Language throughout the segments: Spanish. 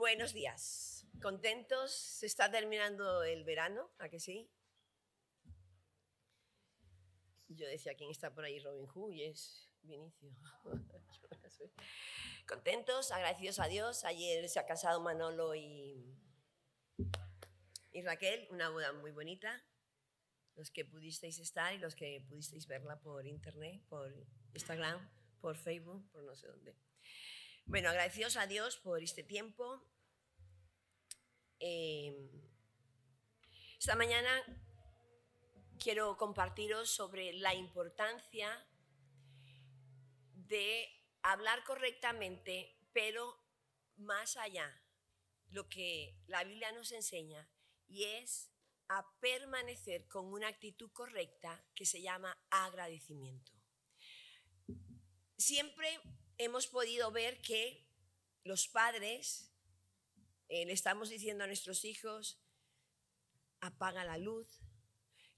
Buenos días. ¿Contentos? Se está terminando el verano, ¿a que sí? Yo decía, ¿quién está por ahí? Robin Hood, y es Vinicio. ¿Contentos? Agradecidos a Dios. Ayer se ha casado Manolo y Raquel, una boda muy bonita. Los que pudisteis estar y los que pudisteis verla por internet, por Instagram, por Facebook, por no sé dónde. Bueno, agradecidos a Dios por este tiempo. Esta mañana quiero compartiros sobre la importancia de hablar correctamente, pero más allá, lo que la Biblia nos enseña, y es a permanecer con una actitud correcta que se llama agradecimiento. Siempre hemos podido ver que los padres le estamos diciendo a nuestros hijos, apaga la luz.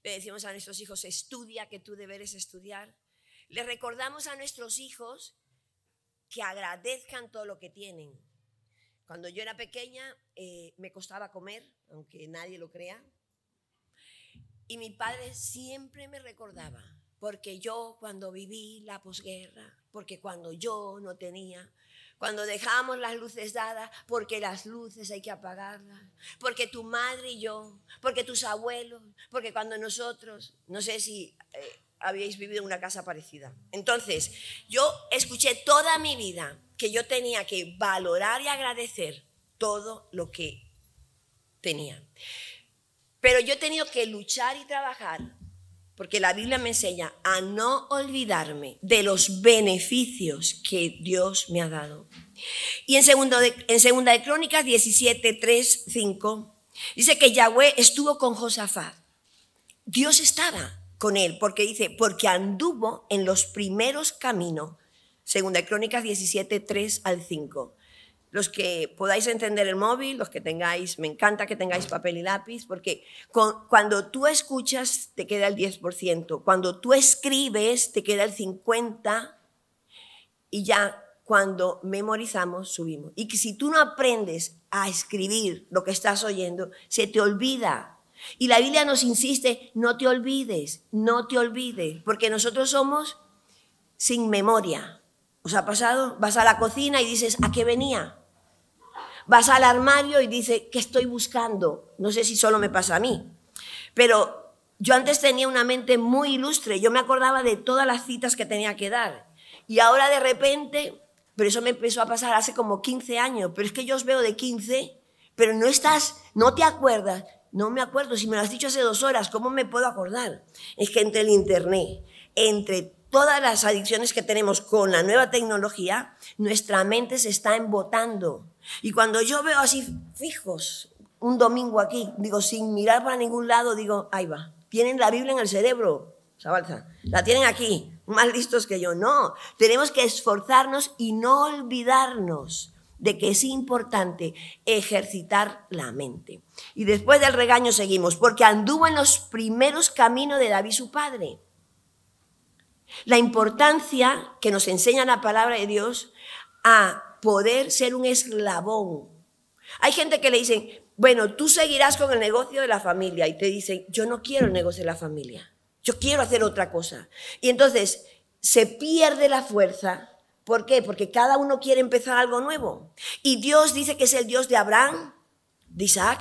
Le decimos a nuestros hijos, estudia, que tu deber es estudiar. Le recordamos a nuestros hijos que agradezcan todo lo que tienen. Cuando yo era pequeña me costaba comer, aunque nadie lo crea. Y mi padre siempre me recordaba, porque yo cuando viví la posguerra, porque cuando yo no tenía, cuando dejábamos las luces dadas, porque las luces hay que apagarlas, porque tu madre y yo, porque tus abuelos, porque cuando nosotros, no sé si habíais vivido en una casa parecida. Entonces, yo escuché toda mi vida que yo tenía que valorar y agradecer todo lo que tenía. Pero yo he tenido que luchar y trabajar, porque la Biblia me enseña a no olvidarme de los beneficios que Dios me ha dado. Y en segunda de Crónicas 17, 3, 5, dice que Yahweh estuvo con Josafat. Dios estaba con él, porque dice, porque anduvo en los primeros caminos. Segunda de Crónicas 17, 3 al 5. Los que podáis entender el móvil, los que tengáis, me encanta que tengáis papel y lápiz, porque cuando tú escuchas te queda el 10%, cuando tú escribes te queda el 50%, y ya cuando memorizamos subimos. Y que si tú no aprendes a escribir lo que estás oyendo, se te olvida. Y la Biblia nos insiste, no te olvides, porque nosotros somos sin memoria. ¿Os ha pasado? Vas a la cocina y dices, ¿a qué venía? Vas al armario y dices, ¿qué estoy buscando? No sé si solo me pasa a mí, pero yo antes tenía una mente muy ilustre. Yo me acordaba de todas las citas que tenía que dar. Y ahora de repente, pero eso me empezó a pasar hace como 15 años, pero es que yo os veo de 15, pero no te acuerdas. No me acuerdo, si me lo has dicho hace 2 horas, ¿cómo me puedo acordar? Es que entre el internet, entre todas las adicciones que tenemos con la nueva tecnología, nuestra mente se está embotando. Y cuando yo veo así fijos, un domingo aquí, digo, sin mirar para ningún lado, digo, ahí va, tienen la Biblia en el cerebro, Sabalza, la tienen aquí, más listos que yo. No, tenemos que esforzarnos y no olvidarnos de que es importante ejercitar la mente. Y después del regaño seguimos, porque anduvo en los primeros caminos de David su padre. La importancia que nos enseña la palabra de Dios a poder ser un eslabón. Hay gente que le dicen, bueno, tú seguirás con el negocio de la familia, y te dicen, yo no quiero el negocio de la familia, yo quiero hacer otra cosa. Y entonces se pierde la fuerza. ¿Por qué? Porque cada uno quiere empezar algo nuevo. Y Dios dice que es el Dios de Abraham, de Isaac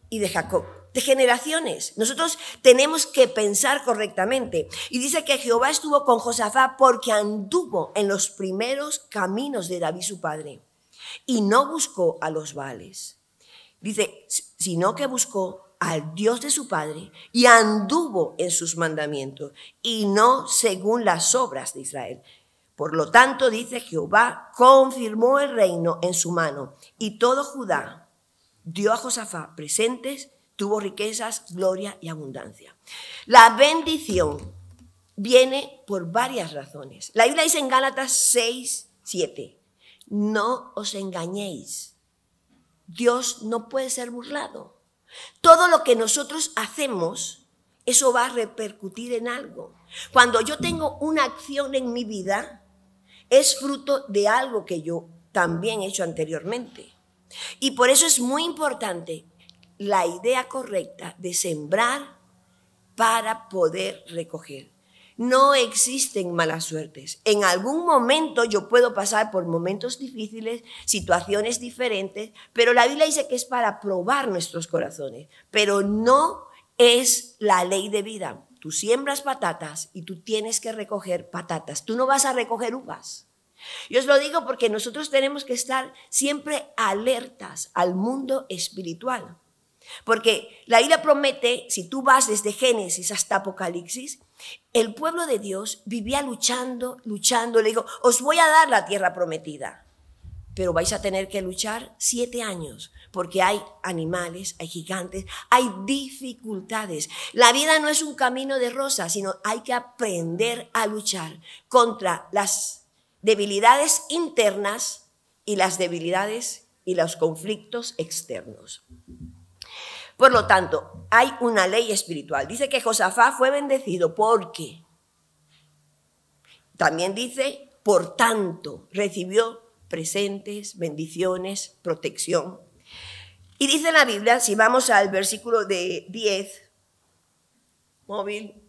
y de Jacob, de generaciones. Nosotros tenemos que pensar correctamente. Y dice que Jehová estuvo con Josafat porque anduvo en los primeros caminos de David su padre y no buscó a los Baales. Dice, sino que buscó al Dios de su padre y anduvo en sus mandamientos y no según las obras de Israel. Por lo tanto, dice, Jehová confirmó el reino en su mano y todo Judá dio a Josafat presentes, tuvo riquezas, gloria y abundancia. La bendición viene por varias razones. La Biblia dice en Gálatas 6, 7, no os engañéis. Dios no puede ser burlado. Todo lo que nosotros hacemos, eso va a repercutir en algo. Cuando yo tengo una acción en mi vida, es fruto de algo que yo también he hecho anteriormente. Y por eso es muy importante la idea correcta de sembrar para poder recoger. No existen malas suertes. En algún momento yo puedo pasar por momentos difíciles, situaciones diferentes, pero la Biblia dice que es para probar nuestros corazones, pero no es la ley de vida. Tú siembras patatas y tú tienes que recoger patatas. Tú no vas a recoger uvas. Yo os lo digo porque nosotros tenemos que estar siempre alertas al mundo espiritual. Porque la Biblia promete, si tú vas desde Génesis hasta Apocalipsis, el pueblo de Dios vivía luchando. Le digo, os voy a dar la tierra prometida, pero vais a tener que luchar 7 años, porque hay animales, hay gigantes, hay dificultades. La vida no es un camino de rosas, sino hay que aprender a luchar contra las debilidades internas y las debilidades y los conflictos externos. Por lo tanto, hay una ley espiritual. Dice que Josafat fue bendecido porque, también dice, por tanto, recibió presentes, bendiciones, protección. Y dice la Biblia, si vamos al versículo de 10, móvil,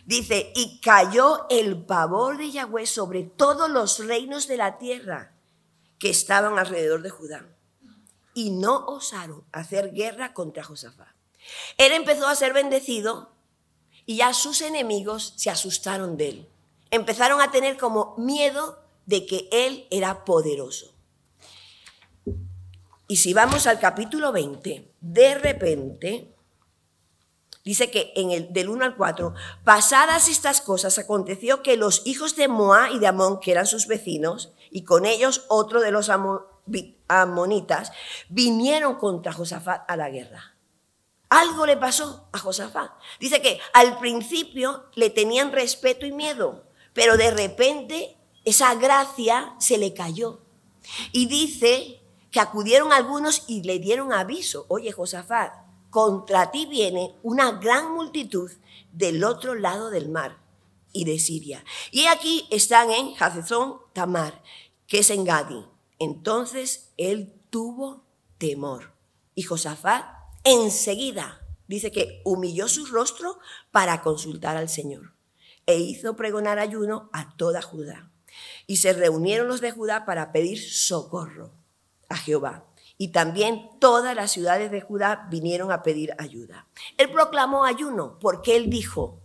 dice, y cayó el pavor de Yahweh sobre todos los reinos de la tierra que estaban alrededor de Judá. Y no osaron hacer guerra contra Josafat. Él empezó a ser bendecido y ya sus enemigos se asustaron de él. Empezaron a tener como miedo de que él era poderoso. Y si vamos al capítulo 20, de repente, dice que del 1 al 4, pasadas estas cosas, aconteció que los hijos de Moab y de Amón, que eran sus vecinos, y con ellos otro de los amonitas, vinieron contra Josafat a la guerra. Algo le pasó a Josafat. Dice que al principio le tenían respeto y miedo, pero de repente esa gracia se le cayó. Y dice que acudieron algunos y le dieron aviso. Oye, Josafat, contra ti viene una gran multitud del otro lado del mar y de Siria. Y aquí están en Hazezón Tamar, que es en Gadi. Entonces él tuvo temor. Y Josafat enseguida dice que humilló su rostro para consultar al Señor. E hizo pregonar ayuno a toda Judá. Y se reunieron los de Judá para pedir socorro a Jehová. Y también todas las ciudades de Judá vinieron a pedir ayuda. Él proclamó ayuno porque él dijo,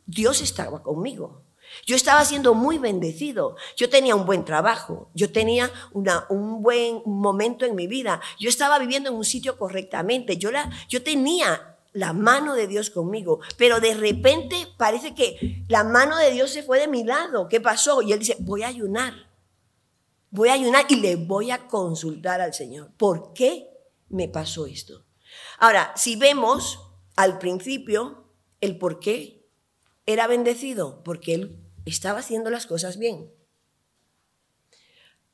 Dios estaba conmigo. Yo estaba siendo muy bendecido. Yo tenía un buen trabajo. Yo tenía un buen momento en mi vida. Yo estaba viviendo en un sitio correctamente. Yo tenía la mano de Dios conmigo. Pero de repente parece que la mano de Dios se fue de mi lado. ¿Qué pasó? Y él dice, voy a ayunar. Voy a ayunar y le voy a consultar al Señor. ¿Por qué me pasó esto? Ahora, si vemos al principio el por qué era bendecido, porque él estaba haciendo las cosas bien.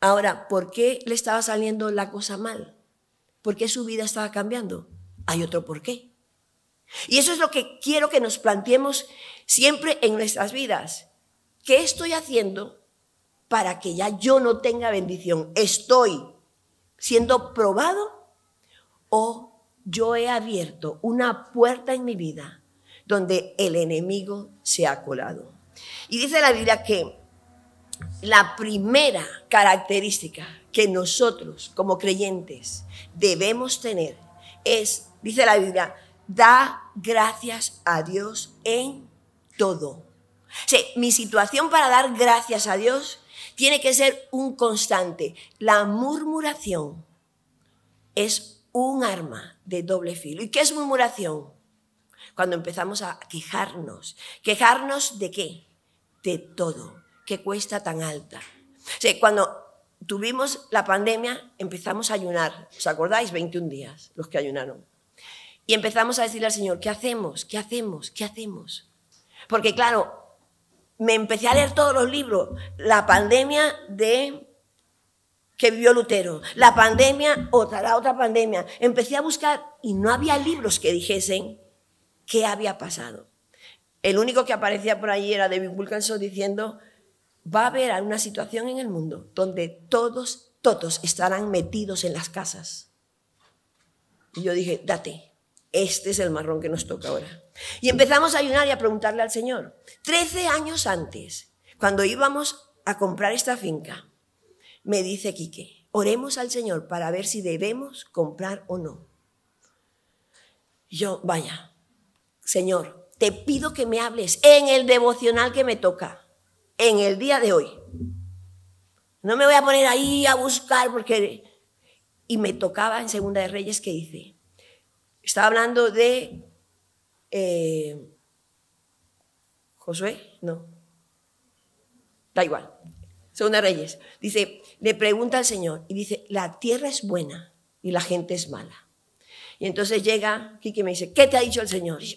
Ahora, ¿por qué le estaba saliendo la cosa mal? ¿Por qué su vida estaba cambiando? Hay otro por qué. Y eso es lo que quiero que nos planteemos siempre en nuestras vidas. ¿Qué estoy haciendo para que ya yo no tenga bendición? ¿Estoy siendo probado o yo he abierto una puerta en mi vida donde el enemigo se ha colado? Y dice la Biblia que la primera característica que nosotros como creyentes debemos tener es, dice la Biblia, da gracias a Dios en todo. O sea, mi situación para dar gracias a Dios tiene que ser un constante. La murmuración es un arma de doble filo. ¿Y qué es murmuración? Cuando empezamos a quejarnos. ¿Quejarnos de qué? De todo. ¿Qué cuesta tan alta? O sea, cuando tuvimos la pandemia empezamos a ayunar. ¿Os acordáis? 21 días los que ayunaron. Y empezamos a decirle al Señor, ¿qué hacemos? ¿Qué hacemos? ¿Qué hacemos? Porque claro, me empecé a leer todos los libros. La pandemia que vivió Lutero, la pandemia, la otra pandemia. Empecé a buscar y no había libros que dijesen qué había pasado. El único que aparecía por allí era David Wilkerson diciendo, va a haber una situación en el mundo donde todos todos estarán metidos en las casas. Y yo dije, date, este es el marrón que nos toca ahora. Y empezamos a ayunar y a preguntarle al Señor. 13 años antes, cuando íbamos a comprar esta finca, me dice Quique, oremos al Señor para ver si debemos comprar o no. Y yo, vaya, Señor, te pido que me hables en el devocional que me toca, en el día de hoy. No me voy a poner ahí a buscar porque... Y me tocaba en Segunda de Reyes que dice, estaba hablando de Josué, no, da igual, Segunda de Reyes. Dice, le pregunta al Señor y dice, la tierra es buena y la gente es mala. Y entonces llega Quique y me dice, ¿qué te ha dicho el Señor? Y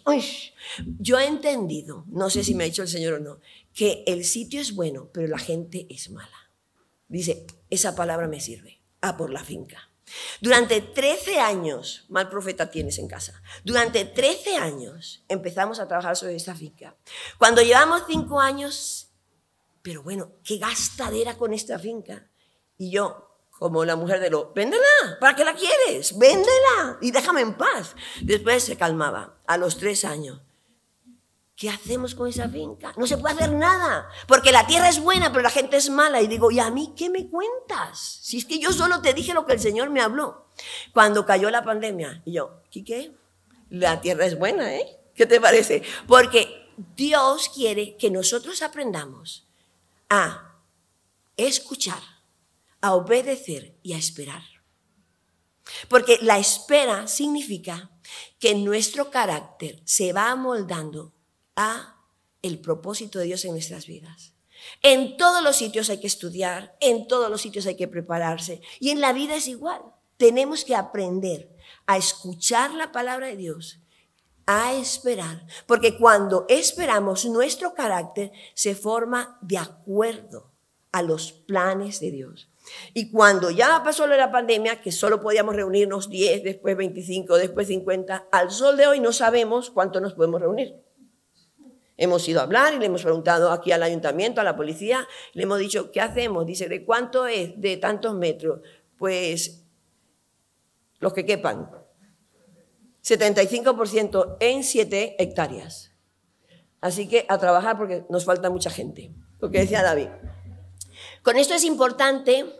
yo he entendido, no sé si me ha dicho el Señor o no, que el sitio es bueno, pero la gente es mala. Dice, esa palabra me sirve, a por la finca. Durante 13 años, mal profeta tienes en casa, durante 13 años empezamos a trabajar sobre esta finca. Cuando llevamos 5 años, pero bueno, qué gastadera con esta finca. Y yo, como la mujer de lo, véndela, ¿para qué la quieres? Véndela y déjame en paz. Después se calmaba, a los 3 años. ¿Qué hacemos con esa finca? No se puede hacer nada, porque la tierra es buena, pero la gente es mala. Y digo, ¿y a mí qué me cuentas? Si es que yo solo te dije lo que el Señor me habló. Cuando cayó la pandemia, y yo, ¿Quique? La tierra es buena, ¿eh? ¿Qué te parece? Porque Dios quiere que nosotros aprendamos a escuchar, a obedecer y a esperar. Porque la espera significa que nuestro carácter se va amoldando a el propósito de Dios en nuestras vidas. En todos los sitios hay que estudiar, en todos los sitios hay que prepararse y en la vida es igual. Tenemos que aprender a escuchar la palabra de Dios, a esperar, porque cuando esperamos nuestro carácter se forma de acuerdo a los planes de Dios. Y cuando ya pasó lo de la pandemia, que solo podíamos reunirnos 10, después 25, después 50, al sol de hoy no sabemos cuánto nos podemos reunir. Hemos ido a hablar y le hemos preguntado aquí al ayuntamiento, a la policía, le hemos dicho, ¿qué hacemos? Dice, ¿de cuánto es? De tantos metros. Pues los que quepan. 75% en 7 hectáreas. Así que a trabajar porque nos falta mucha gente. Lo que decía David. Con esto es importante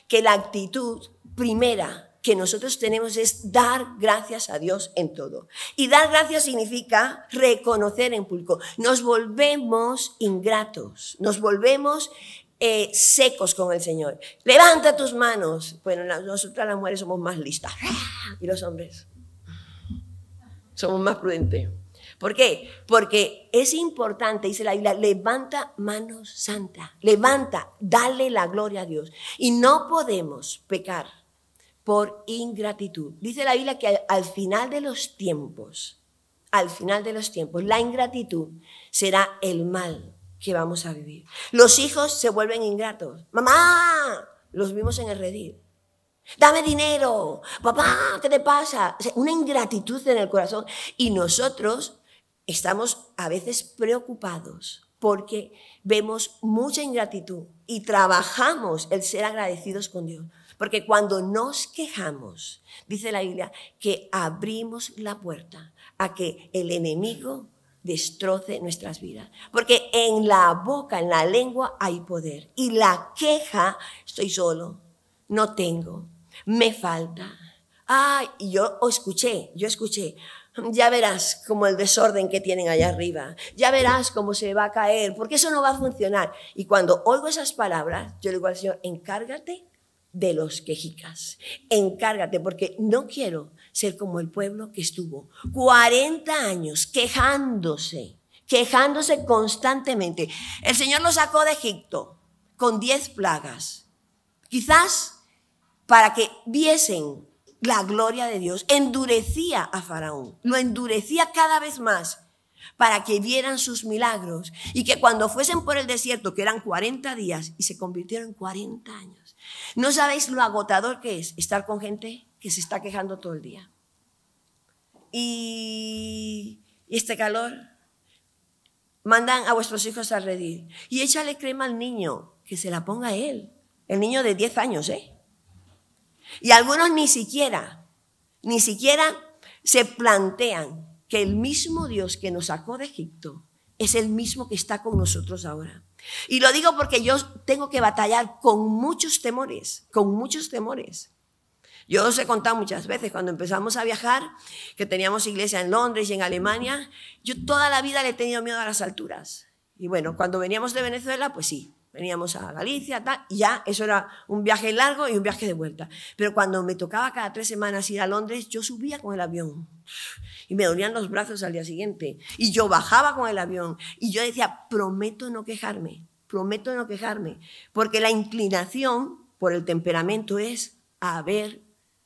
que la actitud primera que nosotros tenemos es dar gracias a Dios en todo. Y dar gracias significa reconocer en público. Nos volvemos ingratos, nos volvemos secos con el Señor. Levanta tus manos. Bueno, nosotras las mujeres somos más listas. Y los hombres somos más prudentes. ¿Por qué? Porque es importante, dice la Biblia, levanta manos santas, levanta, dale la gloria a Dios. Y no podemos pecar por ingratitud. Dice la Biblia que al final de los tiempos, la ingratitud será el mal que vamos a vivir. Los hijos se vuelven ingratos. Mamá, los vimos en el redil. Dame dinero, papá, ¿qué te pasa? O sea, una ingratitud en el corazón. Y nosotros estamos a veces preocupados porque vemos mucha ingratitud y trabajamos el ser agradecidos con Dios. Porque cuando nos quejamos, dice la Biblia, que abrimos la puerta a que el enemigo destroce nuestras vidas. Porque en la boca, en la lengua hay poder. Y la queja, estoy solo, no tengo, me falta. Ay, y yo escuché, ya verás como el desorden que tienen allá arriba, ya verás cómo se va a caer, porque eso no va a funcionar. Y cuando oigo esas palabras, yo le digo al Señor, encárgate de los quejicas, encárgate, porque no quiero ser como el pueblo que estuvo 40 años quejándose constantemente. El Señor los sacó de Egipto con 10 plagas, quizás para que viesen la gloria de Dios. Endurecía a Faraón, lo endurecía cada vez más para que vieran sus milagros y que cuando fuesen por el desierto, que eran 40 días y se convirtieron en 40 años. ¿No sabéis lo agotador que es estar con gente que se está quejando todo el día? Y este calor, mandan a vuestros hijos al redil y échale crema al niño, que se la ponga él. El niño de 10 años, ¿eh? Y algunos ni siquiera se plantean que el mismo Dios que nos sacó de Egipto es el mismo que está con nosotros ahora. Y lo digo porque yo tengo que batallar con muchos temores, Yo os he contado muchas veces, cuando empezamos a viajar, que teníamos iglesia en Londres y en Alemania, yo toda la vida le he tenido miedo a las alturas. Y bueno, cuando veníamos de Venezuela, pues sí, veníamos a Galicia, y ya eso era un viaje largo y un viaje de vuelta. Pero cuando me tocaba cada 3 semanas ir a Londres, yo subía con el avión y me dolían los brazos al día siguiente. Y yo bajaba con el avión y yo decía, prometo no quejarme, porque la inclinación por el temperamento es a ver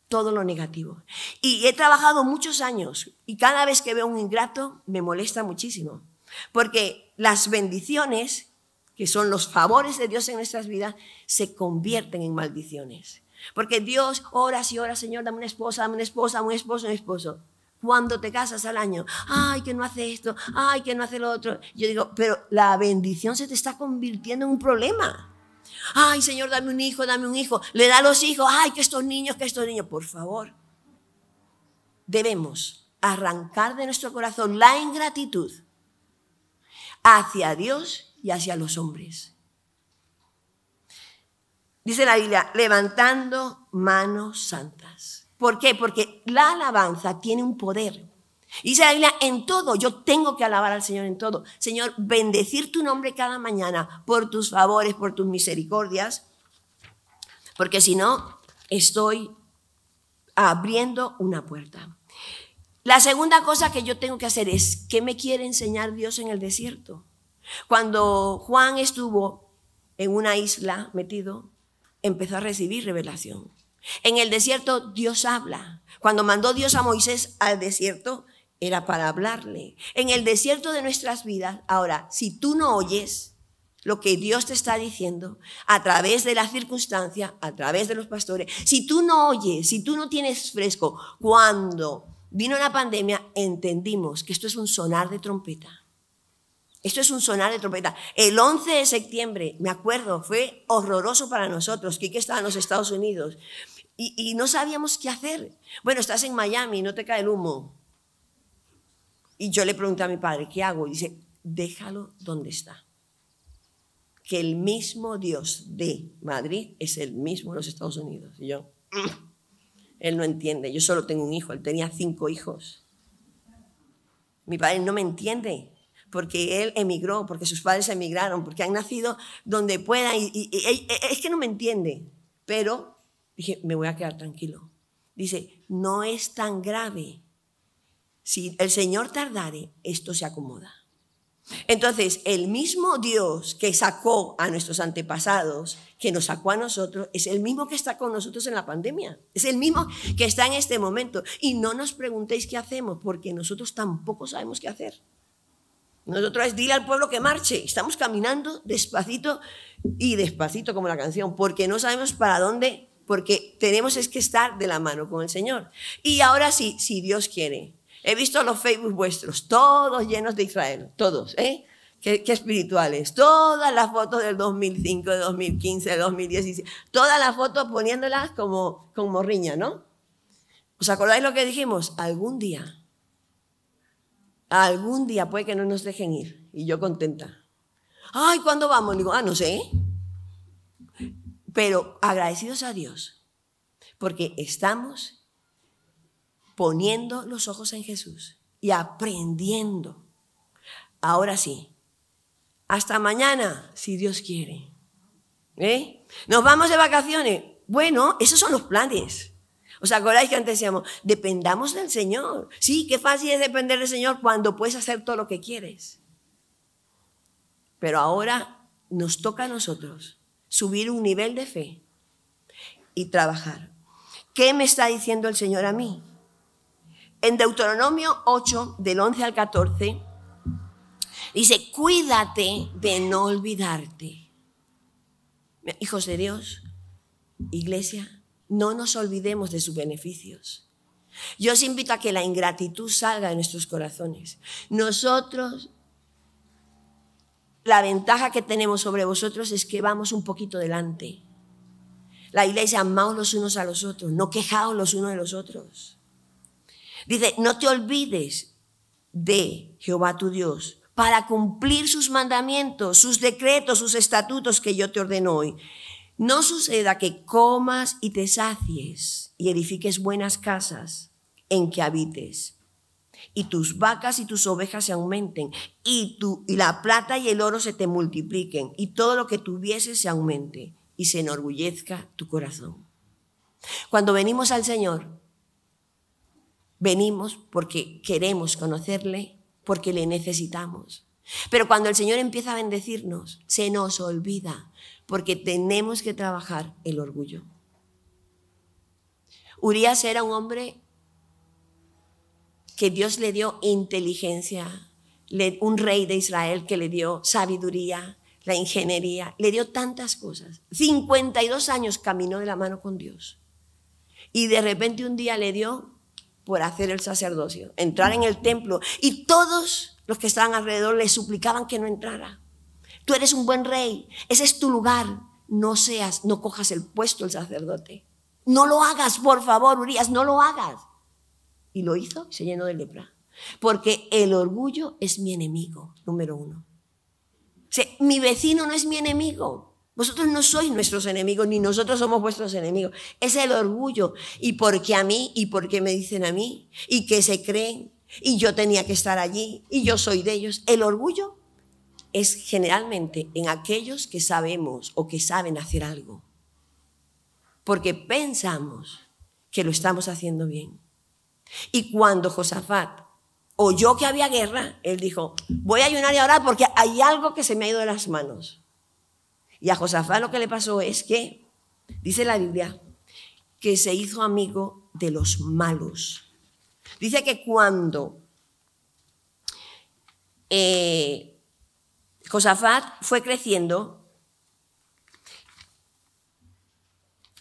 todo lo negativo. Y he trabajado muchos años y cada vez que veo un ingrato me molesta muchísimo, porque las bendiciones, que son los favores de Dios en nuestras vidas, se convierten en maldiciones. Porque Dios, horas y horas, Señor, dame una esposa, dame una esposa, un esposo, un esposo. Cuando te casas al año, ay, que no hace esto, ay, que no hace lo otro. Yo digo, pero la bendición se te está convirtiendo en un problema. Ay, Señor, dame un hijo, le da a los hijos, ay, que estos niños, por favor. Debemos arrancar de nuestro corazón la ingratitud hacia Dios y hacia los hombres. Dice la Biblia, levantando manos santas. ¿Por qué? Porque la alabanza tiene un poder. Dice la Biblia, en todo, yo tengo que alabar al Señor en todo. Señor, bendecir tu nombre cada mañana por tus favores, por tus misericordias, porque si no, estoy abriendo una puerta. La segunda cosa que yo tengo que hacer es, ¿qué me quiere enseñar Dios en el desierto? Cuando Juan estuvo en una isla metido, empezó a recibir revelación. En el desierto Dios habla. Cuando mandó Dios a Moisés al desierto, era para hablarle. En el desierto de nuestras vidas, ahora, si tú no oyes lo que Dios te está diciendo a través de la circunstancia, a través de los pastores, si tú no oyes, si tú no tienes fresco, cuando vino la pandemia, entendimos que esto es un sonar de trompeta. Esto es un sonar de trompeta. El 11 de septiembre, me acuerdo, fue horroroso para nosotros. Quique estaba en los Estados Unidos y no sabíamos qué hacer. Bueno, estás en Miami, no te cae el humo. Y yo le pregunté a mi padre, ¿qué hago? Y dice, déjalo donde está. Que el mismo Dios de Madrid es el mismo de los Estados Unidos. Y yo, él no entiende. Yo solo tengo un hijo, él tenía 5 hijos. Mi padre no me entiende. Porque él emigró, porque sus padres emigraron, porque han nacido donde puedan. Y es que no me entiende. Pero dije, me voy a quedar tranquilo. Dice, no es tan grave. Si el Señor tardare, esto se acomoda. Entonces, el mismo Dios que sacó a nuestros antepasados, que nos sacó a nosotros, es el mismo que está con nosotros en la pandemia. Es el mismo que está en este momento. Y no nos preguntéis qué hacemos, porque nosotros tampoco sabemos qué hacer. Nosotros es dile al pueblo que marche. Estamos caminando despacito y despacito como la canción, porque no sabemos para dónde, porque tenemos es que estar de la mano con el Señor. Y ahora sí, si Dios quiere. He visto los Facebook vuestros, todos llenos de Israel, todos, qué espirituales. Todas las fotos del 2005, de 2015, de 2016, todas las fotos poniéndolas como riña, ¿no? ¿Os acordáis lo que dijimos? Algún día puede que no nos dejen ir. Y yo contenta. Ay, ¿cuándo vamos? Digo, no sé. Pero agradecidos a Dios, porque estamos poniendo los ojos en Jesús y aprendiendo. Ahora sí. Hasta mañana, si Dios quiere. ¿Nos vamos de vacaciones? Bueno, esos son los planes. ¿Os acordáis que antes decíamos, dependamos del Señor? Sí, qué fácil es depender del Señor cuando puedes hacer todo lo que quieres. Pero ahora nos toca a nosotros subir un nivel de fe y trabajar. ¿Qué me está diciendo el Señor a mí? En Deuteronomio 8, del 11 al 14, dice, cuídate de no olvidarte. Hijos de Dios, iglesia, no nos olvidemos de sus beneficios. Yo os invito a que la ingratitud salga de nuestros corazones. Nosotros, la ventaja que tenemos sobre vosotros es que vamos un poquito delante. La Biblia dice, amaos los unos a los otros, no quejaos los unos de los otros. Dice, no te olvides de Jehová tu Dios para cumplir sus mandamientos, sus decretos, sus estatutos que yo te ordeno hoy. No suceda que comas y te sacies y edifiques buenas casas en que habites, y tus vacas y tus ovejas se aumenten, y la plata y el oro se te multipliquen, y todo lo que tuvieses se aumente, y se enorgullezca tu corazón. Cuando venimos al Señor, venimos porque queremos conocerle, porque le necesitamos. Pero cuando el Señor empieza a bendecirnos, se nos olvida, porque tenemos que trabajar el orgullo. Urías era un hombre que Dios le dio inteligencia, un rey de Israel que le dio sabiduría, la ingeniería, le dio tantas cosas. 52 años caminó de la mano con Dios. Y de repente un día le dio por hacer el sacerdocio, entrar en el templo. Y todos los que estaban alrededor le suplicaban que no entrara. Tú eres un buen rey, ese es tu lugar. No cojas el puesto del sacerdote. No lo hagas, por favor, Urías, no lo hagas. Y lo hizo y se llenó de lepra. Porque el orgullo es mi enemigo, número uno. O sea, mi vecino no es mi enemigo. Vosotros no sois nuestros enemigos, ni nosotros somos vuestros enemigos. Es el orgullo. ¿Y por qué a mí? ¿Y por qué me dicen a mí? ¿Y qué se creen? Y yo tenía que estar allí. Y yo soy de ellos. El orgullo es generalmente en aquellos que sabemos o que saben hacer algo. Porque pensamos que lo estamos haciendo bien. Y cuando Josafat oyó que había guerra, él dijo, voy a ayunar y a orar porque hay algo que se me ha ido de las manos. Y a Josafat lo que le pasó es que, dice la Biblia, que se hizo amigo de los malos. Dice que cuando Josafat fue creciendo,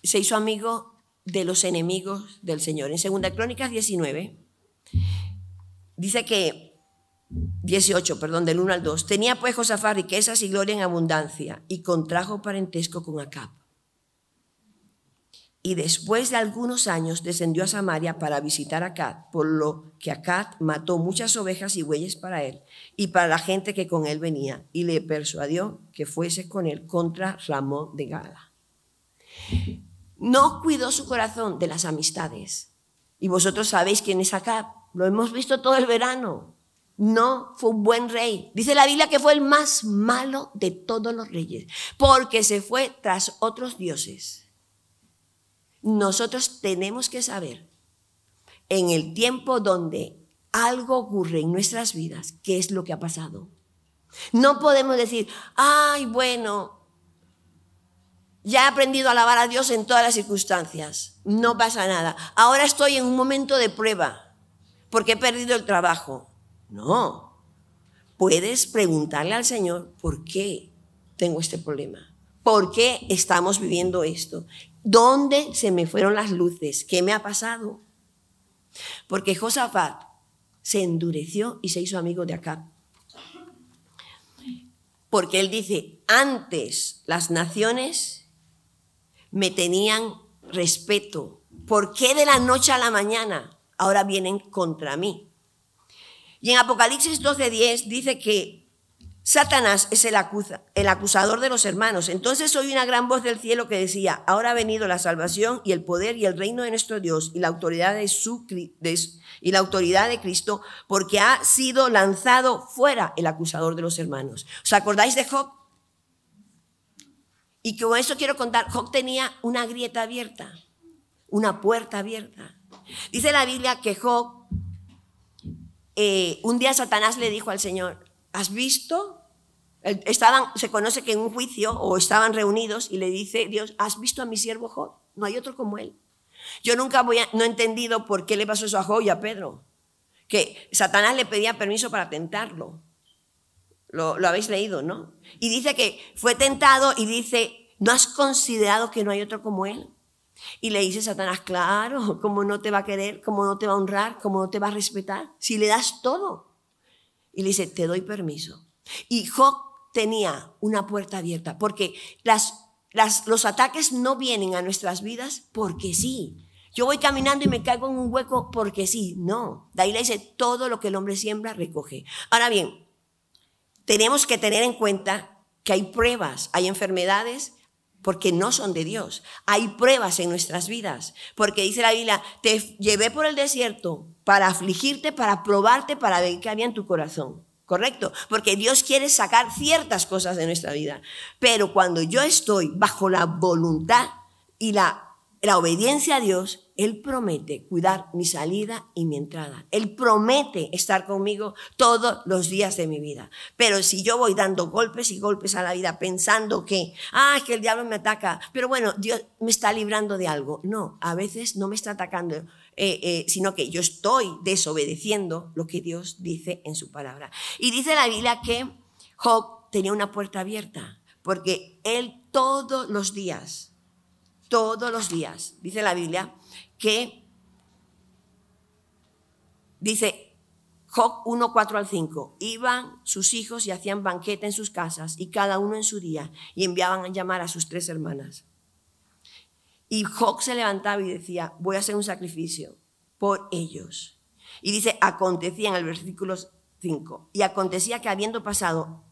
se hizo amigo de los enemigos del Señor. En 2 Crónicas 19, dice que, 18, perdón, del 1 al 2, tenía pues Josafat riquezas y gloria en abundancia, y contrajo parentesco con Acab. Y después de algunos años descendió a Samaria para visitar a Acab, por lo que Acab mató muchas ovejas y bueyes para él y para la gente que con él venía, y le persuadió que fuese con él contra Ramón de Gala. No cuidó su corazón de las amistades. Y vosotros sabéis quién es Acab. Lo hemos visto todo el verano. No fue un buen rey. Dice la Biblia que fue el más malo de todos los reyes, porque se fue tras otros dioses. Nosotros tenemos que saber, en el tiempo donde algo ocurre en nuestras vidas, qué es lo que ha pasado. No podemos decir, ay, bueno, ya he aprendido a alabar a Dios en todas las circunstancias. No pasa nada. Ahora estoy en un momento de prueba porque he perdido el trabajo. No. Puedes preguntarle al Señor, ¿por qué tengo este problema? ¿Por qué estamos viviendo esto? ¿Dónde se me fueron las luces? ¿Qué me ha pasado? Porque Josafat se endureció y se hizo amigo de Acab. Porque él dice, antes las naciones me tenían respeto. ¿Por qué de la noche a la mañana ahora vienen contra mí? Y en Apocalipsis 12:10 dice que Satanás es el acusador de los hermanos. Entonces oí una gran voz del cielo que decía, ahora ha venido la salvación y el poder y el reino de nuestro Dios y la autoridad de Cristo, porque ha sido lanzado fuera el acusador de los hermanos. ¿Os acordáis de Job? Y con eso quiero contar, Job tenía una grieta abierta, una puerta abierta. Dice la Biblia que Job, un día Satanás le dijo al Señor, ¿has visto? Se conoce que en un juicio o estaban reunidos y le dice Dios, ¿has visto a mi siervo Job? No hay otro como él. Yo nunca no he entendido por qué le pasó eso a Job y a Pedro, que Satanás le pedía permiso para tentarlo. Lo habéis leído, ¿no? Y dice que fue tentado y dice, ¿no has considerado que no hay otro como él? Y le dice Satanás, claro, ¿cómo no te va a querer? ¿Cómo no te va a honrar? ¿Cómo no te va a respetar? Si le das todo. Y le dice, te doy permiso. Y Job tenía una puerta abierta, porque las Los ataques no vienen a nuestras vidas porque sí. Yo voy caminando y me caigo en un hueco porque sí. No. De ahí le dice, todo lo que el hombre siembra, recoge. Ahora bien, tenemos que tener en cuenta que hay pruebas, hay enfermedades porque no son de Dios. Hay pruebas en nuestras vidas, porque dice la Biblia, te llevé por el desierto para afligirte, para probarte, para ver qué había en tu corazón. ¿Correcto? Porque Dios quiere sacar ciertas cosas de nuestra vida. Pero cuando yo estoy bajo la voluntad y la obediencia a Dios, Él promete cuidar mi salida y mi entrada. Él promete estar conmigo todos los días de mi vida. Pero si yo voy dando golpes y golpes a la vida pensando que el diablo me ataca, pero bueno, Dios me está librando de algo. No, a veces no me está atacando, sino que yo estoy desobedeciendo lo que Dios dice en su palabra. Y dice la Biblia que Job tenía una puerta abierta, porque él todos los días, dice la Biblia, que dice Job 1, 4 al 5, iban sus hijos y hacían banquete en sus casas y cada uno en su día y enviaban a llamar a sus 3 hermanas. Y Job se levantaba y decía, voy a hacer un sacrificio por ellos. Y dice, acontecía en el versículo 5, y acontecía que habiendo pasado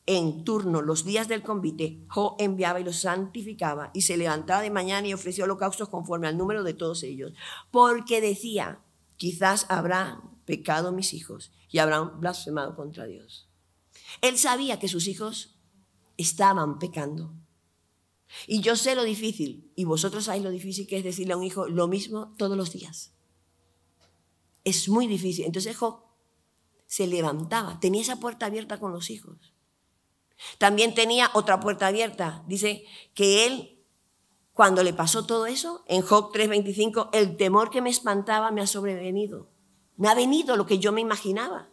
en turno los días del convite, Job enviaba y los santificaba y se levantaba de mañana y ofreció holocaustos conforme al número de todos ellos, porque decía, quizás habrán pecado mis hijos y habrán blasfemado contra Dios. Él sabía que sus hijos estaban pecando. Y yo sé lo difícil, y vosotros sabéis lo difícil que es decirle a un hijo lo mismo todos los días. Es muy difícil. Entonces Job se levantaba, tenía esa puerta abierta con los hijos. También tenía otra puerta abierta. Dice que él, cuando le pasó todo eso, en Job 3:25, el temor que me espantaba me ha sobrevenido. Me ha venido lo que yo me imaginaba.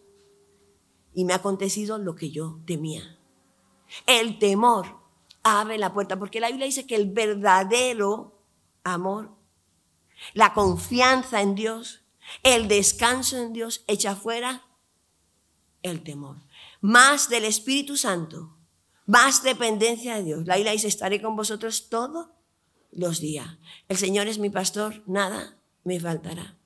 Y me ha acontecido lo que yo temía. El temor abre la puerta, porque la Biblia dice que el verdadero amor, la confianza en Dios, el descanso en Dios echa fuera el temor. Más del Espíritu Santo, más dependencia de Dios. La Biblia dice, estaré con vosotros todos los días. El Señor es mi pastor, nada me faltará.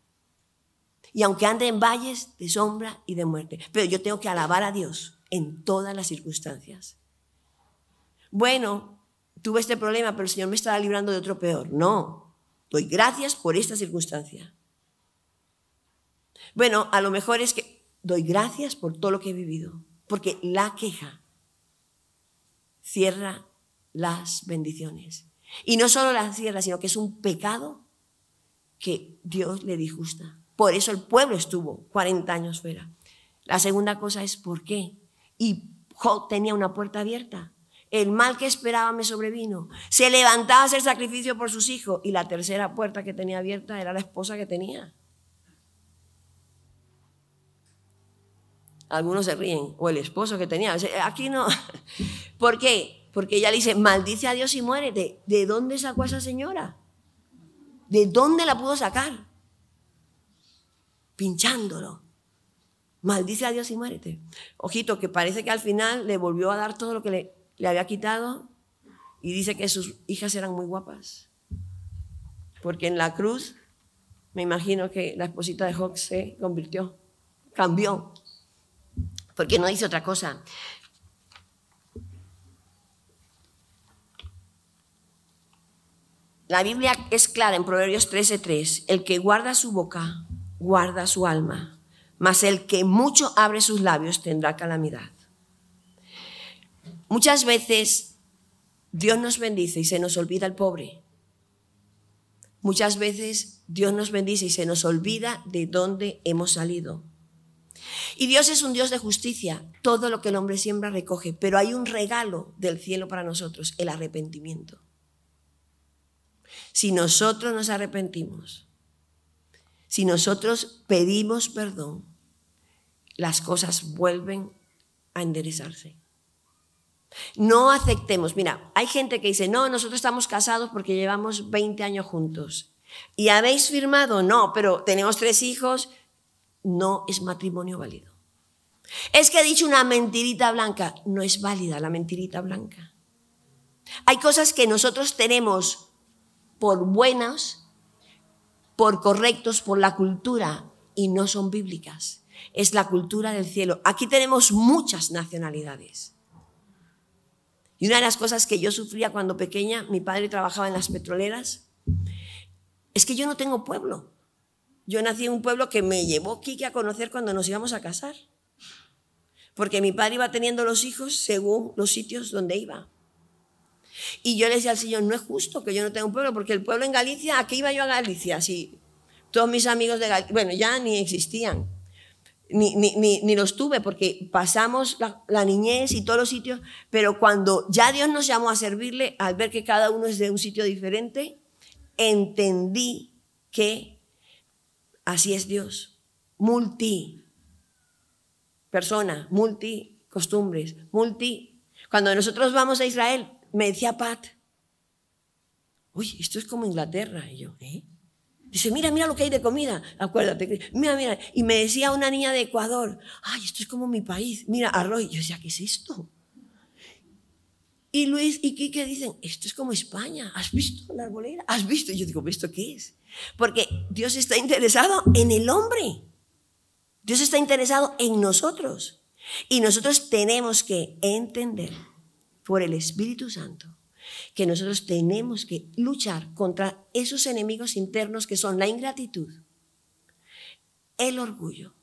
Y aunque ande en valles de sombra y de muerte, pero yo tengo que alabar a Dios en todas las circunstancias. Bueno, tuve este problema, pero el Señor me estaba librando de otro peor. No, doy gracias por esta circunstancia. Bueno, a lo mejor es que doy gracias por todo lo que he vivido, porque la queja cierra las bendiciones. Y no solo las cierra, sino que es un pecado que Dios le disgusta. Por eso el pueblo estuvo 40 años fuera. La segunda cosa es ¿por qué? Y Job tenía una puerta abierta. El mal que esperaba me sobrevino. Se levantaba a hacer sacrificio por sus hijos. Y la tercera puerta que tenía abierta era la esposa que tenía. Algunos se ríen. O el esposo que tenía. Aquí no. ¿Por qué? Porque ella le dice, maldice a Dios y muérete. ¿De dónde sacó a esa señora? ¿De dónde la pudo sacar? Pinchándolo. Maldice a Dios y muérete. Ojito, que parece que al final le volvió a dar todo lo que le había quitado y dice que sus hijas eran muy guapas. Porque en la cruz, me imagino que la esposita de Job se convirtió, cambió. Porque no dice otra cosa. La Biblia es clara en Proverbios 13:3. El que guarda su boca, guarda su alma. Mas el que mucho abre sus labios tendrá calamidad. Muchas veces Dios nos bendice y se nos olvida el pobre. Muchas veces Dios nos bendice y se nos olvida de dónde hemos salido. Y Dios es un Dios de justicia. Todo lo que el hombre siembra recoge. Pero hay un regalo del cielo para nosotros, el arrepentimiento. Si nosotros nos arrepentimos, si nosotros pedimos perdón, las cosas vuelven a enderezarse. No aceptemos, mira, hay gente que dice, no, nosotros estamos casados porque llevamos 20 años juntos. ¿Y habéis firmado? No, pero tenemos 3 hijos. No es matrimonio válido. Es que he dicho una mentirita blanca. No es válida la mentirita blanca. Hay cosas que nosotros tenemos por buenas, por correctos, por la cultura, y no son bíblicas. Es la cultura del cielo. Aquí tenemos muchas nacionalidades. Y una de las cosas que yo sufría cuando pequeña, mi padre trabajaba en las petroleras, es que yo no tengo pueblo. Yo nací en un pueblo que me llevó Quique a conocer cuando nos íbamos a casar. Porque mi padre iba teniendo los hijos según los sitios donde iba. Y yo le decía al Señor, no es justo que yo no tenga un pueblo, porque el pueblo en Galicia, ¿a qué iba yo a Galicia? Si todos mis amigos de Galicia, bueno, ya ni existían, ni los tuve, porque pasamos la niñez y todos los sitios, pero cuando ya Dios nos llamó a servirle, al ver que cada uno es de un sitio diferente, entendí que así es Dios, multi persona, multi costumbres, Cuando nosotros vamos a Israel, me decía Pat, uy, esto es como Inglaterra. Y yo, ¿eh? Dice, mira lo que hay de comida, acuérdate, mira. Y me decía una niña de Ecuador, ay, esto es como mi país, mira, arroz. Yo decía, ¿qué es esto? Y Luis y Quique dicen, esto es como España, ¿has visto la arbolera? ¿Has visto? Y yo digo, ¿esto qué es? Porque Dios está interesado en el hombre. Dios está interesado en nosotros. Y nosotros tenemos que entender por el Espíritu Santo que nosotros tenemos que luchar contra esos enemigos internos que son la ingratitud, el orgullo.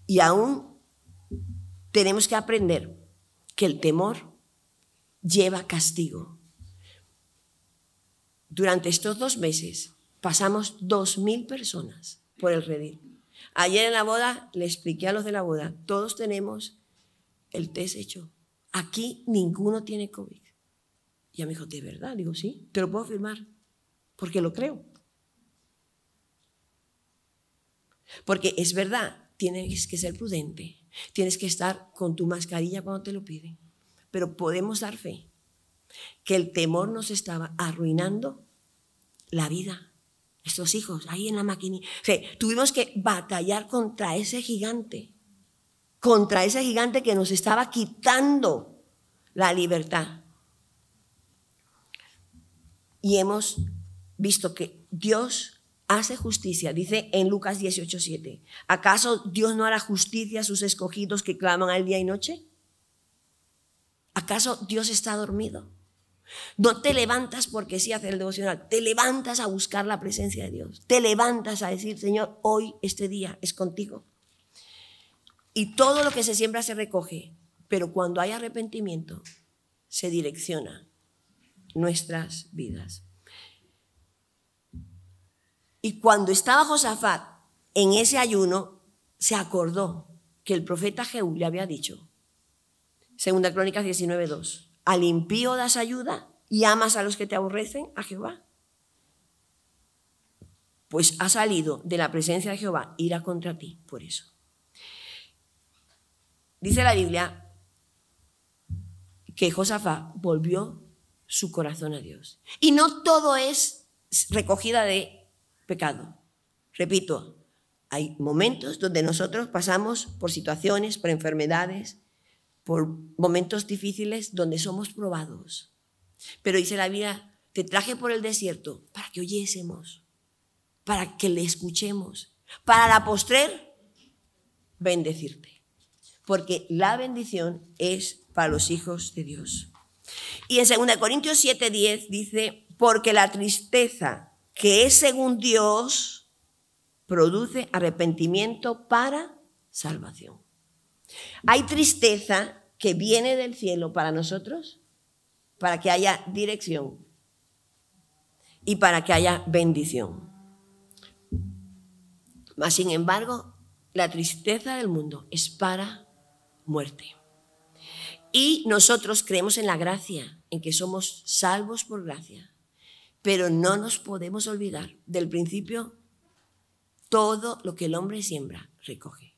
Y aún tenemos que aprender que el temor lleva castigo. Durante estos 2 meses pasamos 2.000 personas por el redil. Ayer en la boda le expliqué a los de la boda, todos tenemos el test hecho. Aquí ninguno tiene COVID. Y ella me dijo, ¿de verdad? Digo, sí, te lo puedo firmar, porque lo creo. Porque es verdad, tienes que ser prudente, tienes que estar con tu mascarilla cuando te lo piden, pero podemos dar fe que el temor nos estaba arruinando la vida. Estos hijos ahí en la maquinita. O sea, tuvimos que batallar contra ese gigante que nos estaba quitando la libertad. Y hemos visto que Dios hace justicia. Dice en Lucas 18:7, ¿acaso Dios no hará justicia a sus escogidos que claman al día y noche? ¿Acaso Dios está dormido? No te levantas porque sí hacer el devocional, te levantas a buscar la presencia de Dios, te levantas a decir, Señor, hoy este día es contigo. Y todo lo que se siembra se recoge, pero cuando hay arrepentimiento se direcciona nuestras vidas. Y cuando estaba Josafat en ese ayuno, se acordó que el profeta Jehú le había dicho, 2 Crónicas 19:2, al impío das ayuda y amas a los que te aborrecen, a Jehová. Pues ha salido de la presencia de Jehová ira contra ti por eso. Dice la Biblia que Josafat volvió su corazón a Dios. Y no todo es recogida de pecado. Repito, hay momentos donde nosotros pasamos por situaciones, por enfermedades, por momentos difíciles donde somos probados. Pero dice la Biblia, te traje por el desierto para que oyésemos, para que le escuchemos, para la postrer bendecirte. Porque la bendición es para los hijos de Dios. Y en 2 Corintios 7:10 dice, porque la tristeza que es según Dios produce arrepentimiento para salvación. Hay tristeza que viene del cielo para nosotros, para que haya dirección y para que haya bendición. Mas, sin embargo, la tristeza del mundo es para muerte. Y nosotros creemos en la gracia, en que somos salvos por gracia, pero no nos podemos olvidar del principio, todo lo que el hombre siembra, recoge.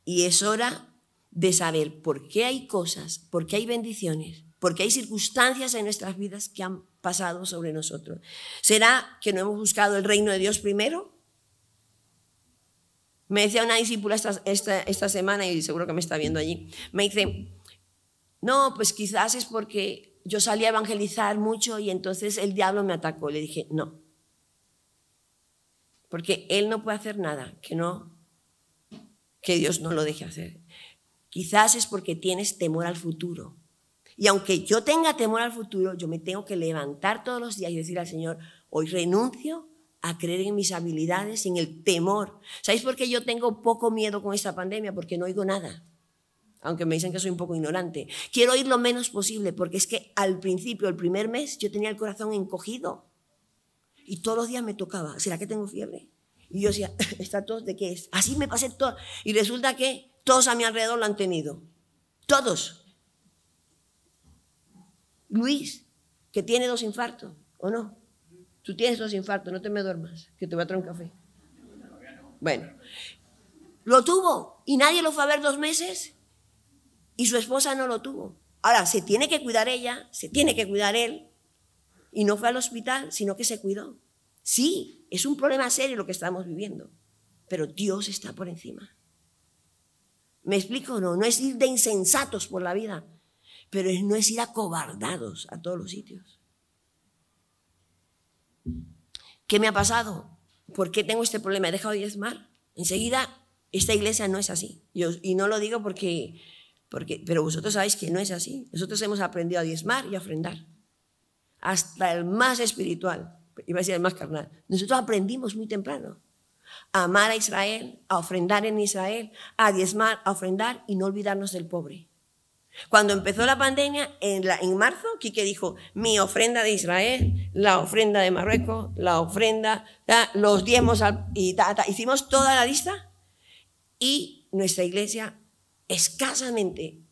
Y es hora de saber por qué hay cosas, por qué hay bendiciones, por qué hay circunstancias en nuestras vidas que han pasado sobre nosotros. ¿Será que no hemos buscado el reino de Dios primero? Me decía una discípula esta semana, y seguro que me está viendo allí, me dice, No, pues quizás es porque yo salí a evangelizar mucho y entonces el diablo me atacó. Le dije, no. Porque él no puede hacer nada que Dios no lo deje hacer. Quizás es porque tienes temor al futuro. Y aunque yo tenga temor al futuro, yo me tengo que levantar todos los días y decir al Señor, hoy renuncio a creer en mis habilidades, en el temor. ¿Sabéis por qué yo tengo poco miedo con esta pandemia? Porque no oigo nada. Aunque me dicen que soy un poco ignorante. Quiero oír lo menos posible, porque es que al principio, el primer mes, yo tenía el corazón encogido. Y todos los días me tocaba, ¿será que tengo fiebre? Y yo decía, ¿está tos de qué es? Así me pasé todo. Y resulta que todos a mi alrededor lo han tenido. Todos. Luis, que tiene 2 infartos, ¿o no? Tú tienes 2 infartos, no te me duermas, que te voy a traer un café. Bueno, lo tuvo y nadie lo fue a ver 2 meses y su esposa no lo tuvo. Ahora, se tiene que cuidar ella, se tiene que cuidar él y no fue al hospital, sino que se cuidó. Sí, es un problema serio lo que estamos viviendo, pero Dios está por encima. ¿Me explico o no? No es ir de insensatos por la vida, pero no es ir acobardados a todos los sitios. ¿Qué me ha pasado? ¿Por qué tengo este problema? ¿He dejado de diezmar? Enseguida, esta iglesia no es así. Y no lo digo pero vosotros sabéis que no es así. Nosotros hemos aprendido a diezmar y a ofrendar. Hasta el más espiritual, iba a decir el más carnal. Nosotros aprendimos muy temprano a amar a Israel, a ofrendar en Israel, a diezmar, a ofrendar y no olvidarnos del pobre. Cuando empezó la pandemia, en marzo, Quique dijo, mi ofrenda de Israel, la ofrenda de Marruecos, la ofrenda, los diezmos, hicimos toda la lista y nuestra iglesia escasamente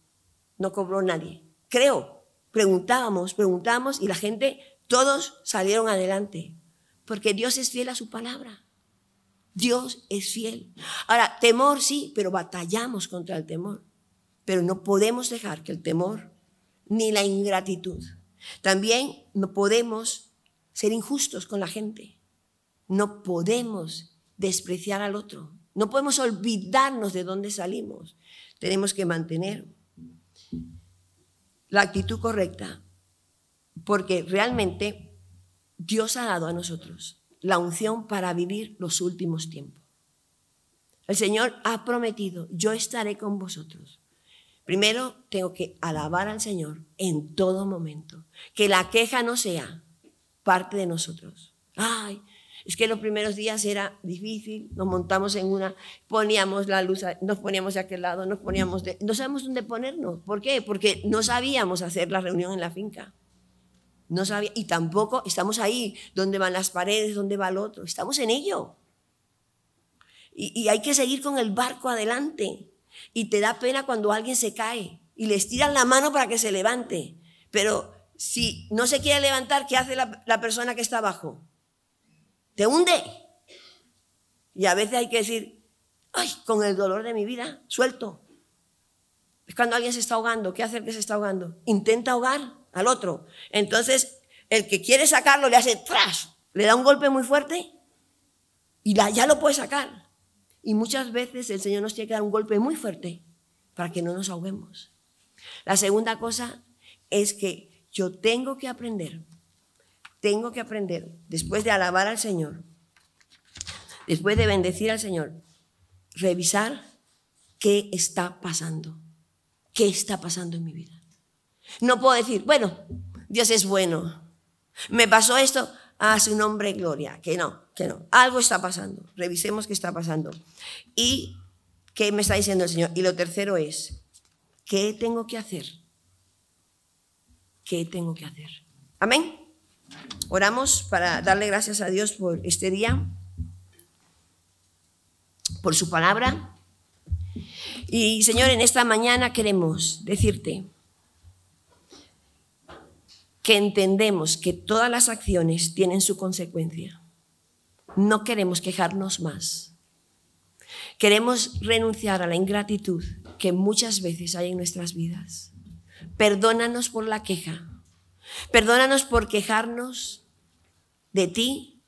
no cobró nadie. Creo, preguntábamos y la gente, todos salieron adelante, porque Dios es fiel a su palabra. Dios es fiel. Ahora, temor sí, pero batallamos contra el temor. Pero no podemos dejar que el temor ni la ingratitud. También no podemos ser injustos con la gente. No podemos despreciar al otro. No podemos olvidarnos de dónde salimos. Tenemos que mantener la actitud correcta, porque realmente Dios ha dado a nosotros la unción para vivir los últimos tiempos. El Señor ha prometido, yo estaré con vosotros. Primero tengo que alabar al Señor en todo momento. Que la queja no sea parte de nosotros. Ay, es que los primeros días era difícil, nos montamos en una, poníamos la luz, nos poníamos de aquel lado, no sabemos dónde ponernos. ¿Por qué? Porque no sabíamos hacer la reunión en la finca. No sabía, y tampoco estamos ahí, dónde van las paredes, dónde va el otro. Estamos en ello. Y hay que seguir con el barco adelante. Y te da pena cuando alguien se cae y le estiran la mano para que se levante. Pero si no se quiere levantar, ¿qué hace la persona que está abajo? Te hunde. Y a veces hay que decir, ay, con el dolor de mi vida, suelto. Es cuando alguien se está ahogando. ¿Qué hace el que se está ahogando? Intenta ahogar al otro. Entonces, el que quiere sacarlo le hace tras, le da un golpe muy fuerte y ya lo puede sacar. Y muchas veces el Señor nos tiene que dar un golpe muy fuerte para que no nos ahoguemos. La segunda cosa es que yo tengo que aprender, después de alabar al Señor, después de bendecir al Señor, revisar qué está pasando en mi vida. No puedo decir, bueno, Dios es bueno, me pasó esto, a su nombre gloria, que no, algo está pasando, revisemos qué está pasando. ¿Y qué me está diciendo el Señor? Y lo tercero es, ¿qué tengo que hacer? ¿Qué tengo que hacer? Amén. Oramos para darle gracias a Dios por este día, por su palabra. Y Señor, en esta mañana queremos decirte que entendemos que todas las acciones tienen su consecuencia. No queremos quejarnos más. Queremos renunciar a la ingratitud que muchas veces hay en nuestras vidas. Perdónanos por la queja. Perdónanos por quejarnos de ti,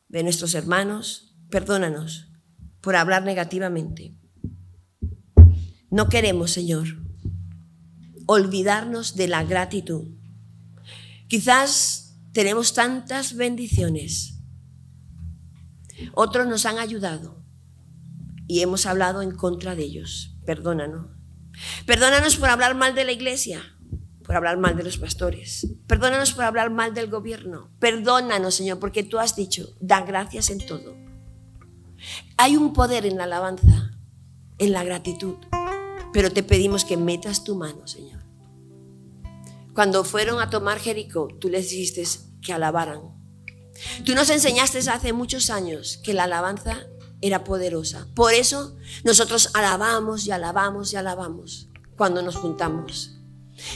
de nuestros hermanos. Perdónanos por hablar negativamente. No queremos, Señor, olvidarnos de la gratitud. Quizás tenemos tantas bendiciones. Otros nos han ayudado y hemos hablado en contra de ellos. Perdónanos. Perdónanos por hablar mal de la iglesia, por hablar mal de los pastores. Perdónanos por hablar mal del gobierno. Perdónanos, Señor, porque tú has dicho, da gracias en todo. Hay un poder en la alabanza, en la gratitud, pero te pedimos que metas tu mano, Señor. Cuando fueron a tomar Jericó, tú les dijiste que alabaran. Tú nos enseñaste hace muchos años que la alabanza era poderosa. Por eso nosotros alabamos y alabamos y alabamos cuando nos juntamos.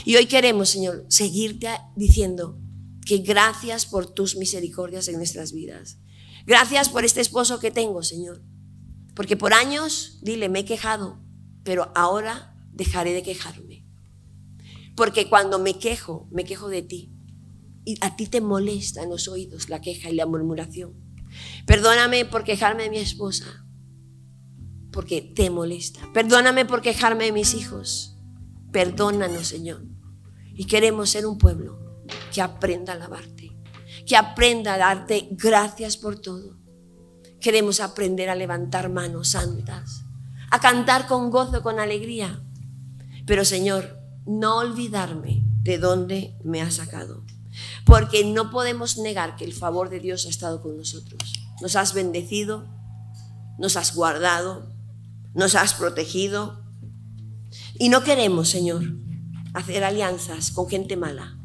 Y hoy queremos, Señor, seguirte diciendo que gracias por tus misericordias en nuestras vidas. Gracias por este esposo que tengo, Señor. Porque por años, dile, me he quejado, pero ahora dejaré de quejarme. Porque cuando me quejo de ti. Y a ti te molesta en los oídos la queja y la murmuración. Perdóname por quejarme de mi esposa, porque te molesta. Perdóname por quejarme de mis hijos. Perdónanos, Señor. Y queremos ser un pueblo que aprenda a alabarte, que aprenda a darte gracias por todo. Queremos aprender a levantar manos santas, a cantar con gozo, con alegría. Pero, Señor, no olvidarme de dónde me has sacado. Porque no podemos negar que el favor de Dios ha estado con nosotros. Nos has bendecido, nos has guardado, nos has protegido. Y no queremos, Señor, hacer alianzas con gente mala.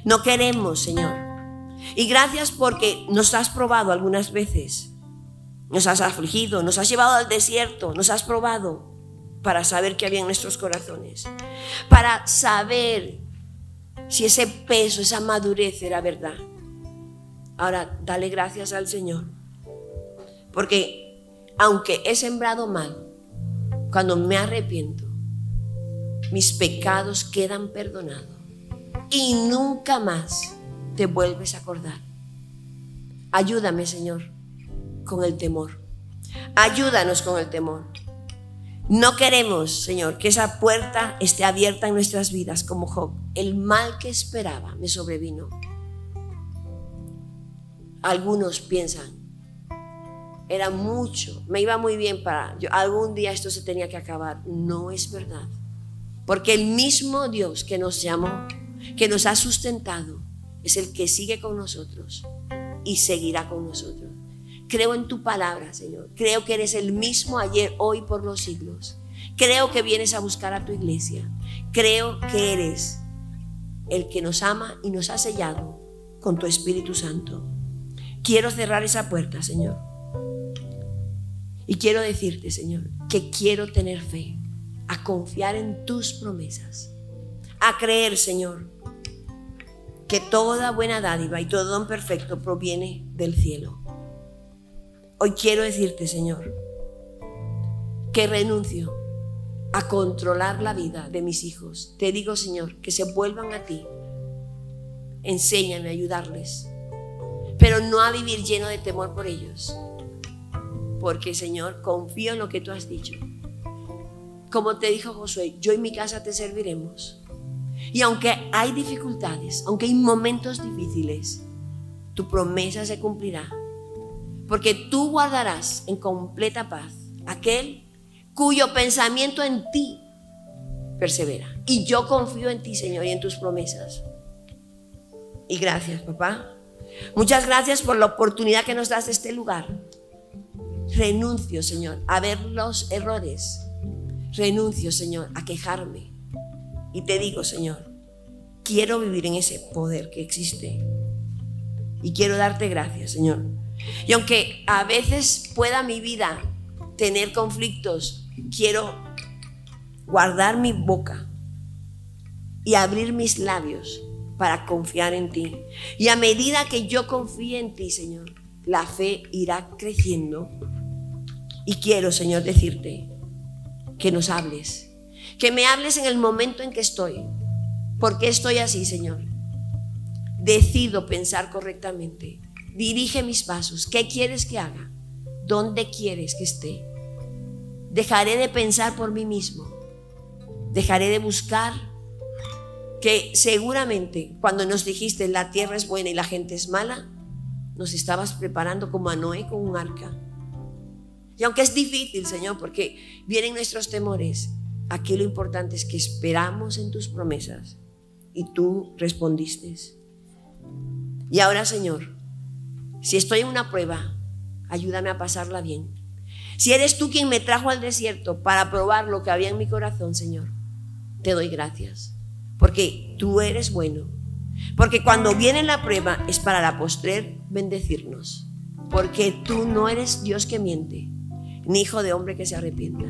No queremos, Señor. Y gracias porque nos has probado algunas veces. Nos has afligido, nos has llevado al desierto, nos has probado para saber qué había en nuestros corazones. Para saber si ese peso, esa madurez era verdad. Ahora, dale gracias al Señor. Porque aunque he sembrado mal, cuando me arrepiento, mis pecados quedan perdonados. Y nunca más te vuelves a acordar. Ayúdame, Señor, con el temor. Ayúdanos con el temor. No queremos, Señor, que esa puerta esté abierta en nuestras vidas como Job. El mal que esperaba me sobrevino. Algunos piensan, era mucho, me iba muy bien algún día esto se tenía que acabar. No es verdad. Porque el mismo Dios que nos llamó, que nos ha sustentado, es el que sigue con nosotros y seguirá con nosotros. Creo en tu palabra, Señor. Creo que eres el mismo ayer, hoy, por los siglos. Creo que vienes a buscar a tu iglesia. Creo que eres el que nos ama y nos ha sellado con tu Espíritu Santo. Quiero cerrar esa puerta, Señor. Y quiero decirte, Señor, que quiero tener fe, a confiar en tus promesas, a creer, Señor, que toda buena dádiva y todo don perfecto proviene del cielo. Hoy quiero decirte, Señor, que renuncio a controlar la vida de mis hijos. Te digo, Señor, que se vuelvan a ti. Enséñame a ayudarles, pero no a vivir lleno de temor por ellos. Porque, Señor, confío en lo que tú has dicho. Como te dijo Josué, yo y mi casa te serviremos. Y aunque hay dificultades, aunque hay momentos difíciles, tu promesa se cumplirá. Porque tú guardarás en completa paz aquel cuyo pensamiento en ti persevera. Y yo confío en ti, Señor, y en tus promesas. Y gracias, papá. Muchas gracias por la oportunidad que nos das de este lugar. Renuncio, Señor, a ver los errores. Renuncio, Señor, a quejarme. Y te digo, Señor, quiero vivir en ese poder que existe. Y quiero darte gracias, Señor. Y aunque a veces pueda mi vida tener conflictos, quiero guardar mi boca y abrir mis labios para confiar en ti. Y a medida que yo confíe en ti, Señor, la fe irá creciendo. Y quiero, Señor, decirte que nos hables, que me hables en el momento en que estoy. ¿Por qué estoy así, Señor? Decido pensar correctamente. Dirige mis pasos. ¿Qué quieres que haga? ¿Dónde quieres que esté? Dejaré de pensar por mí mismo. Dejaré de buscar que seguramente cuando nos dijiste la tierra es buena y la gente es mala, nos estabas preparando como a Noé con un arca. Y aunque es difícil, Señor, porque vienen nuestros temores, aquí lo importante es que esperamos en tus promesas y tú respondiste. Y ahora, Señor, si estoy en una prueba, ayúdame a pasarla bien. Si eres tú quien me trajo al desierto para probar lo que había en mi corazón, Señor, te doy gracias, porque tú eres bueno. Porque cuando viene la prueba es para la postrer bendecirnos, porque tú no eres Dios que miente, ni hijo de hombre que se arrepienta.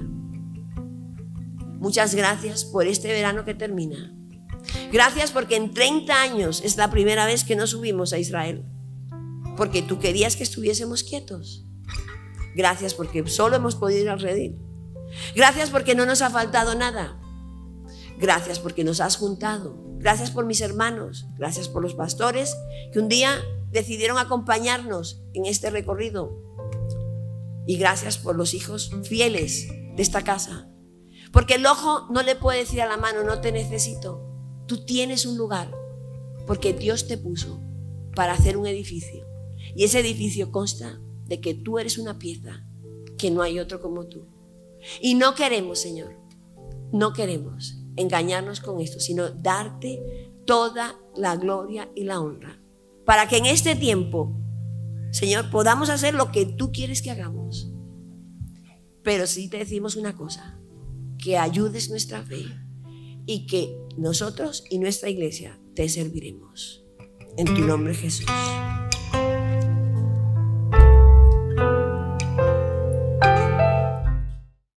Muchas gracias por este verano que termina. Gracias porque en 30 años es la primera vez que no subimos a Israel, porque tú querías que estuviésemos quietos. Gracias porque solo hemos podido ir al redil. Gracias porque no nos ha faltado nada. Gracias porque nos has juntado. Gracias por mis hermanos. Gracias por los pastores que un día decidieron acompañarnos en este recorrido. Y gracias por los hijos fieles de esta casa. Porque el ojo no le puede decir a la mano, no te necesito. Tú tienes un lugar, porque Dios te puso para hacer un edificio. Y ese edificio consta de que tú eres una pieza, que no hay otro como tú. Y no queremos, Señor, no queremos engañarnos con esto, sino darte toda la gloria y la honra, para que en este tiempo, Señor, podamos hacer lo que tú quieres que hagamos. Pero sí te decimos una cosa, que ayudes nuestra fe y que nosotros y nuestra iglesia te serviremos. En tu nombre, Jesús.